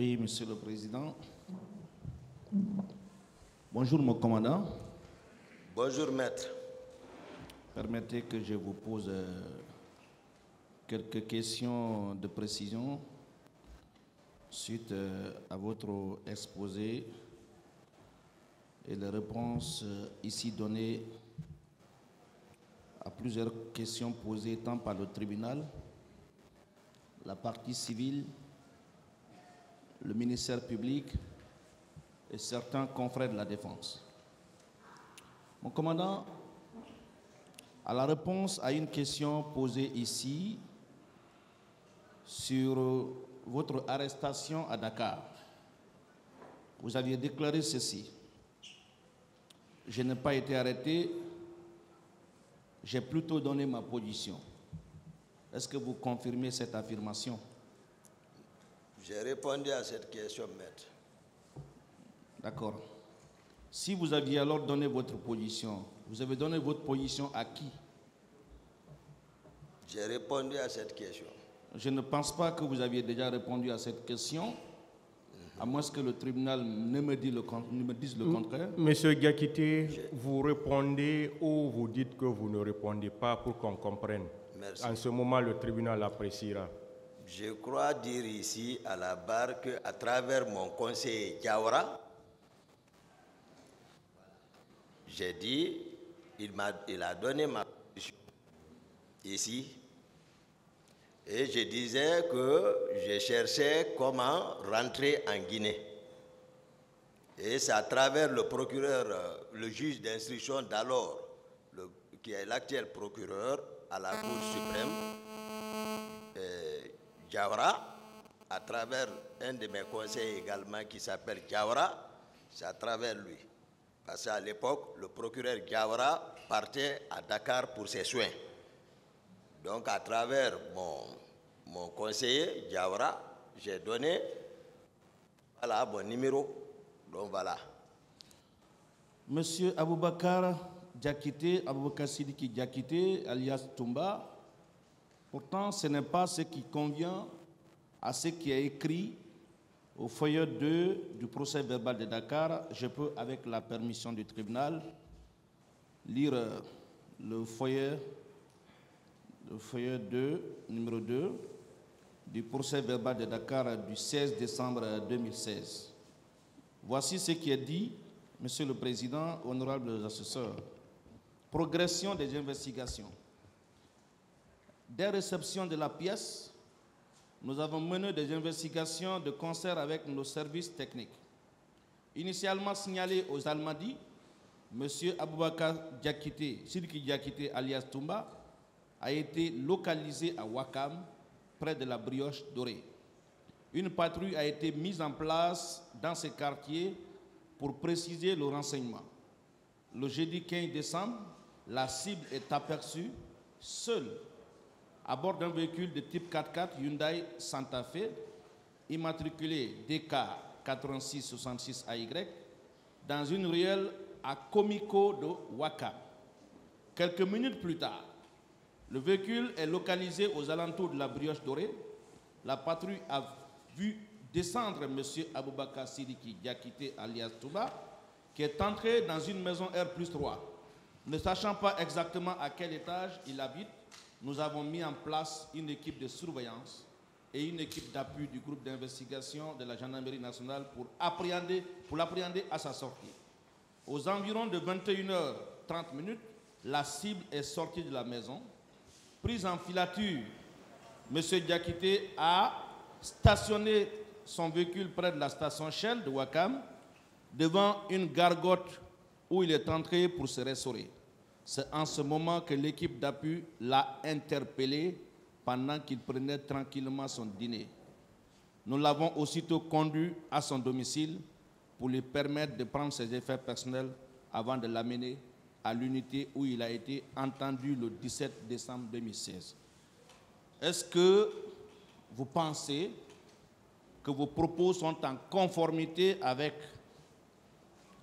Oui, Monsieur le Président. Bonjour, mon commandant. Bonjour, maître. Permettez que je vous pose quelques questions de précision suite à votre exposé et les réponses ici données à plusieurs questions posées tant par le tribunal, la partie civile, le ministère public et certains confrères de la défense. Mon commandant, à la réponse à une question posée ici sur votre arrestation à Dakar, vous aviez déclaré ceci: je n'ai pas été arrêté, j'ai plutôt donné ma position. Est-ce que vous confirmez cette affirmation? J'ai répondu à cette question, maître. D'accord. Si vous aviez alors donné votre position, vous avez donné votre position à qui? J'ai répondu à cette question. Je ne pense pas que vous aviez déjà répondu à cette question, à moins que le tribunal ne me dise le contraire. Monsieur Diakité, vous répondez ou vous dites que vous ne répondez pas pour qu'on comprenne. Merci. En ce moment, le tribunal appréciera. Je crois dire ici à la barre qu'à travers mon conseiller Diawara, j'ai dit, il a donné ma position ici, et je disais que je cherchais comment rentrer en Guinée. Et c'est à travers le procureur, le juge d'instruction d'alors, qui est l'actuel procureur à la Cour suprême, Diawara, à travers un de mes conseillers également qui s'appelle Diawara, c'est à travers lui. Parce qu'à l'époque, le procureur Diawara partait à Dakar pour ses soins. Donc à travers mon conseiller Diawara, j'ai donné voilà, mon numéro. Donc voilà. Monsieur Aboubakar Diakité, Aboubakar Sidiki Diakité, alias Toumba, pourtant ce n'est pas ce qui convient à ce qui est écrit au feuillet 2 du procès verbal de Dakar. Je peux, avec la permission du tribunal, lire le feuillet 2, numéro 2, du procès verbal de Dakar du 16 décembre 2016. Voici ce qui est dit, Monsieur le Président, honorables assesseurs. Progression des investigations. Dès réception de la pièce, nous avons mené des investigations de concert avec nos services techniques. Initialement signalé aux Almadies, M. Aboubakar Diakité, Sidiki Diakité alias Toumba, a été localisé à Ouakam, près de la Brioche Dorée. Une patrouille a été mise en place dans ces quartiers pour préciser le renseignement. Le jeudi 15 décembre, la cible est aperçue seule à bord d'un véhicule de type 4x4 Hyundai Santa Fe, immatriculé DK 8666 AY, dans une ruelle à Komiko de Ouakam. Quelques minutes plus tard, le véhicule est localisé aux alentours de la Brioche Dorée. La patrouille a vu descendre M. Aboubakar Sidiki Diakité alias Touba, qui est entré dans une maison R+3. Ne sachant pas exactement à quel étage il habite, nous avons mis en place une équipe de surveillance et une équipe d'appui du groupe d'investigation de la gendarmerie nationale pour l'appréhender à sa sortie. Aux environs de 21h30, la cible est sortie de la maison. Prise en filature, M. Diakité a stationné son véhicule près de la station Shell de Ouakam, devant une gargote où il est entré pour se restaurer. C'est en ce moment que l'équipe d'appui l'a interpellé pendant qu'il prenait tranquillement son dîner. Nous l'avons aussitôt conduit à son domicile pour lui permettre de prendre ses effets personnels avant de l'amener à l'unité où il a été entendu le 17 décembre 2016. Est-ce que vous pensez que vos propos sont en conformité avec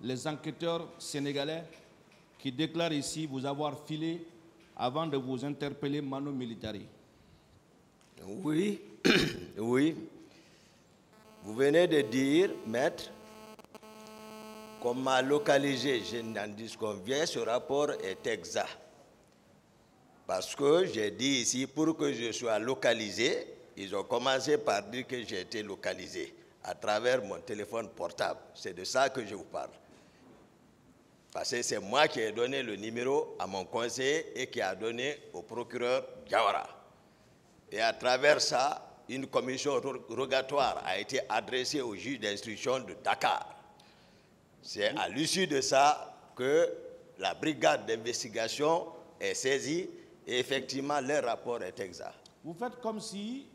les enquêteurs sénégalais qui déclarent ici vous avoir filé avant de vous interpeller mano militari? Oui, oui. Vous venez de dire, maître, qu'on m'a localisé, je n'en disconviens, ce rapport est exact. Parce que j'ai dit ici, pour que je sois localisé, ils ont commencé par dire que j'ai été localisé à travers mon téléphone portable. C'est de ça que je vous parle. Parce que c'est moi qui ai donné le numéro à mon conseiller et qui a donné au procureur Diawara. Et à travers ça, une commission rogatoire a été adressée au juge d'instruction de Dakar. C'est à l'issue de ça que la brigade d'investigation est saisie et effectivement, leur rapport est exact. Vous faites comme si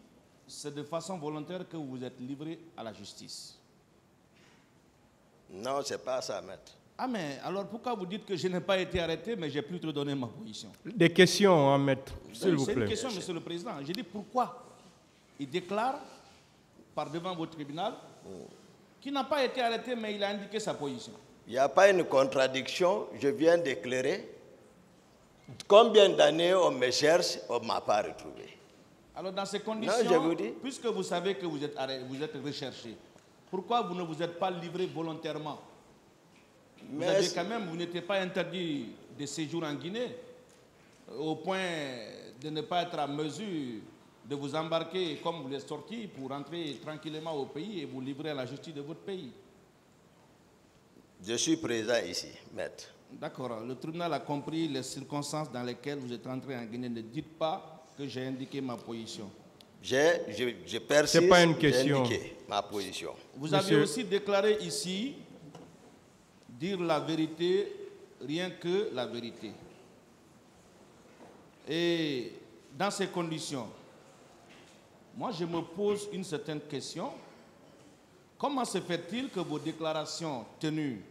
c'est de façon volontaire que vous vous êtes livré à la justice. Non, ce n'est pas ça, maître. Ah mais alors pourquoi vous dites que je n'ai pas été arrêté mais j'ai plutôt donné ma position? Des questions, hein, maître, s'il vous plaît. C'est une question, monsieur le président. J'ai dit pourquoi il déclare par devant votre tribunal qu'il n'a pas été arrêté mais il a indiqué sa position. Il n'y a pas une contradiction, je viens d'éclairer. Combien d'années on me cherche, on ne m'a pas retrouvé. Alors dans ces conditions, non, je vous dis. Puisque vous savez que vous êtes recherché, pourquoi vous ne vous êtes pas livré volontairement? Mais vous n'étiez pas interdit de séjour en Guinée, au point de ne pas être à mesure de vous embarquer comme vous l'êtes sorti pour rentrer tranquillement au pays et vous livrer à la justice de votre pays. Je suis présent ici, maître. D'accord. Le tribunal a compris les circonstances dans lesquelles vous êtes entré en Guinée. Ne dites pas que j'ai indiqué ma position. Je persiste, c'est pas une question. J'ai indiqué ma position. Vous avez aussi déclaré ici dire la vérité, rien que la vérité. Et dans ces conditions, moi je me pose une certaine question. Comment se fait-il que vos déclarations tenues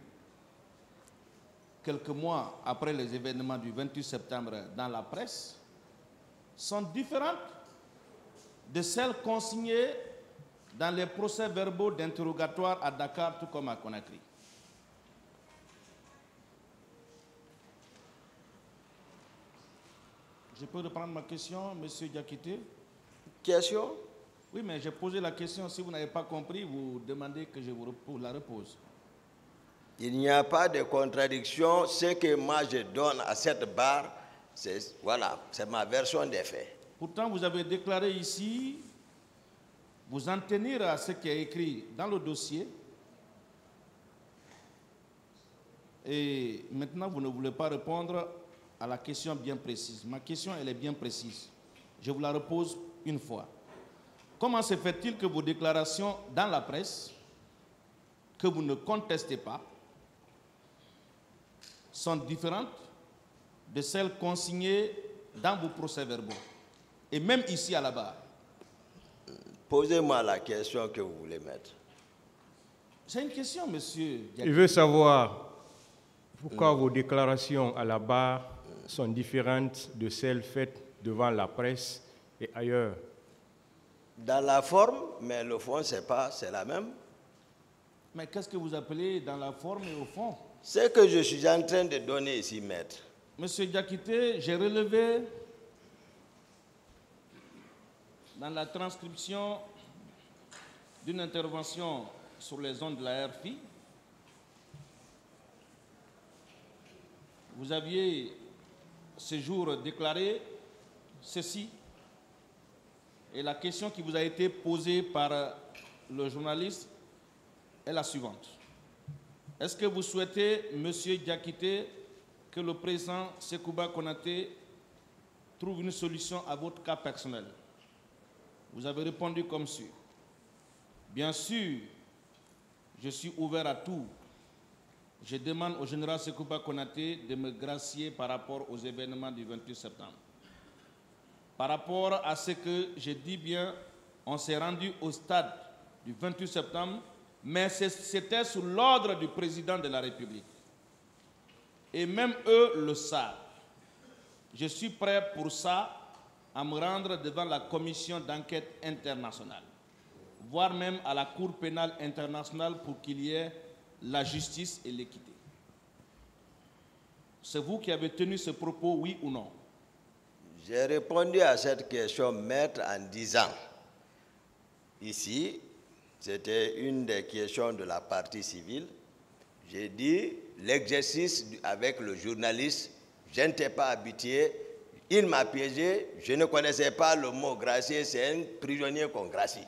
quelques mois après les événements du 28 septembre dans la presse sont différentes de celles consignées dans les procès-verbaux d'interrogatoire à Dakar tout comme à Conakry? Je peux reprendre ma question, M. Diakité? Question? Oui, mais j'ai posé la question. Si vous n'avez pas compris, vous demandez que je vous la repose. Il n'y a pas de contradiction. Ce que moi je donne à cette barre, c'est ma version des faits. Pourtant, vous avez déclaré ici vous en tenir à ce qui est écrit dans le dossier. Et maintenant, vous ne voulez pas répondre à la question bien précise. Ma question, elle est bien précise. Je vous la repose une fois. Comment se fait-il que vos déclarations dans la presse, que vous ne contestez pas, sont différentes de celles consignées dans vos procès-verbaux, et même ici à la barre? Posez-moi la question que vous voulez mettre. C'est une question, monsieur. Il veut savoir pourquoi vos déclarations à la barre sont différentes de celles faites devant la presse et ailleurs. Dans la forme, mais le fond, c'est la même. Mais qu'est-ce que vous appelez dans la forme et au fond? Ce que je suis en train de donner ici, maître. Monsieur Diakité, j'ai relevé dans la transcription d'une intervention sur les ondes de la RFI, vous aviez ce jour déclaré ceci, et la question qui vous a été posée par le journaliste est la suivante. Est-ce que vous souhaitez, monsieur Diakité, que le président Sekouba Konaté trouve une solution à votre cas personnel? Vous avez répondu comme suit. Bien sûr, je suis ouvert à tout. Je demande au général Sekouba Konaté de me gracier par rapport aux événements du 28 septembre. Par rapport à ce que je dis bien, on s'est rendu au stade du 28 septembre, mais c'était sous l'ordre du président de la République. Et même eux le savent. Je suis prêt pour ça à me rendre devant la commission d'enquête internationale, voire même à la Cour pénale internationale pour qu'il y ait la justice et l'équité. C'est vous qui avez tenu ce propos, oui ou non? J'ai répondu à cette question, maître, en disant, ici, c'était une des questions de la partie civile. J'ai dit, l'exercice avec le journaliste, je n'étais pas habitué, il m'a piégé, je ne connaissais pas le mot gracier, c'est un prisonnier qu'on gracie.